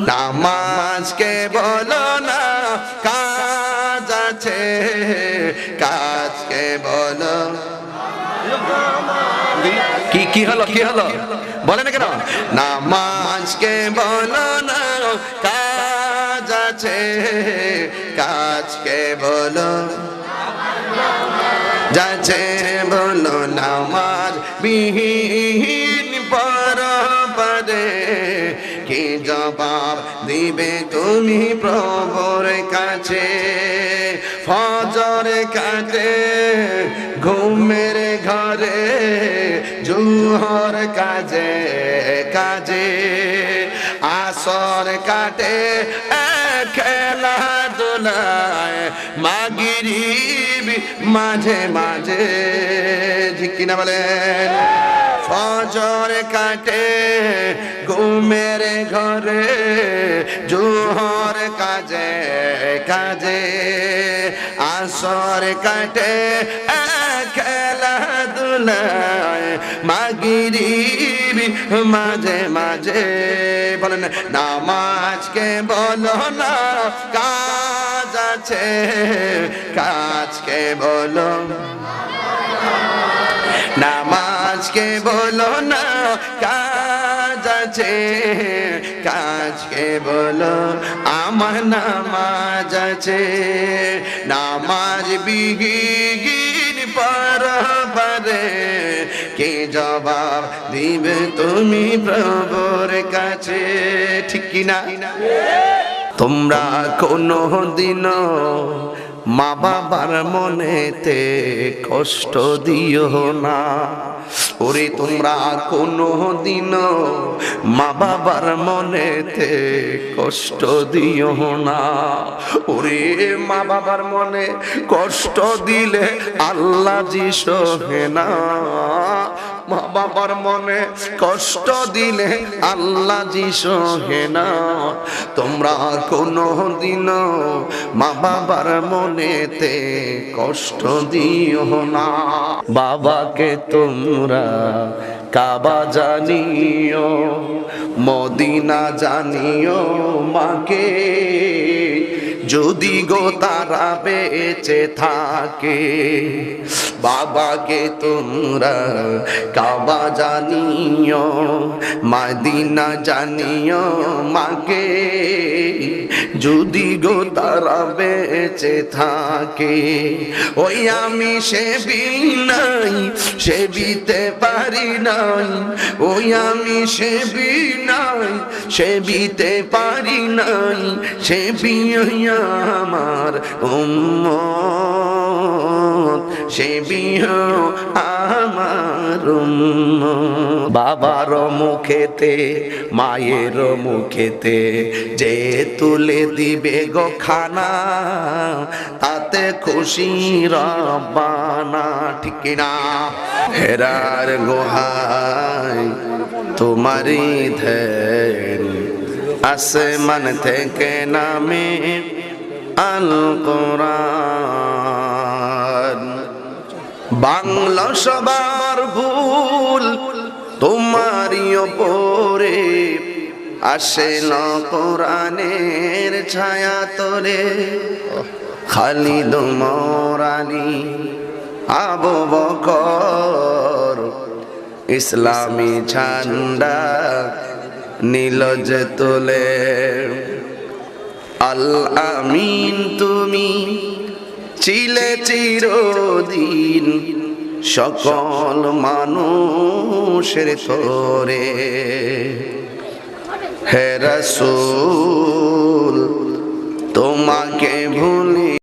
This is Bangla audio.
নামাজকে বলো না কাজ আছে, কাজকে বলো। কি হলো বলে না কেন? নামাজকে বলো না কাজ আছে, কাজকে বলো যাচ্ছে বলো। নামাজ বিহীন পরপারে কি জবাব দিবে তুমি প্রভুর কাছে? ফজর কাটে ঘুমের ঘরে, জোহর কাজে কাজে, আসর কাটে খেলাধুলায়, মাগরিব মাঝে মাঝে। ঠিক কিনা বলেন? ফজর কাটে ঘুমের ঘরে, জোহর কাজে কাজে, আসর কাটে খেলাধুলায়, মাগরিব মাঝে মাঝে। বলেন নামাজকে বলো না কাজ আছে, কাজকে বলো। নামাজকে বলো না কাজ আছে, কাজকে বলো। আমার নামাজ আছে, নামাজ বিহীন পরপারে কি জবাব দিবে তুমি প্রভুর কাছে? ঠিক কিনা? তোমরা কোনো দিনও মা বাবার মনেতে কষ্ট দিও না। ওরে তোমরা কোনো দিনও মা বাবার মনেতে কষ্ট দিও না। ওরে মা বাবার মনে কষ্ট দিলে আল্লাহ জি সহে না। মা বাবার মনে কষ্ট দিলে আল্লাহ জি সহে না। তোমরা কোনো দিনও মা বাবার মনেতে কষ্ট দিও না। বাবাকে তোমরা কাবা জানিও, মদিনা জানিও, মাকে যদি গো তারা বেঁচে থাকে। বাবাকে তোমরা কাবা জানিও, মদিনা জানিও, মাকে যদি গো তারা বেঁচে থাকে। ওই আমি সেবিনাই, সেবিতে পারি নাই। ওই আমি সেবিনাই, সেবিতে পারি নাই। সেবিয়া আমার উম্মত, সেবিয়া আমার উম্মত। বাবার মুখেতে মায়ের মুখেতে যে তুলে দিবে গো খানা, তাতে খুশি রব্বানা। ঠিক কিনা? হেরার গোহাই তোমারি ধ্যান, আসমান থেকে নামে আল কোরআন। বাংলা সবার ভুল তোমারই ওপরে, আসে না কোরআনের ছায়া তোরে। খালিদ মোরানি আবু বকর ইসলামী ঝান্ডা নীল যে তোলে। আল আমিন তুমি ছিলে চিরদিন সকল মানুষের তরে। হে রাসূল তোমাকে ভুলি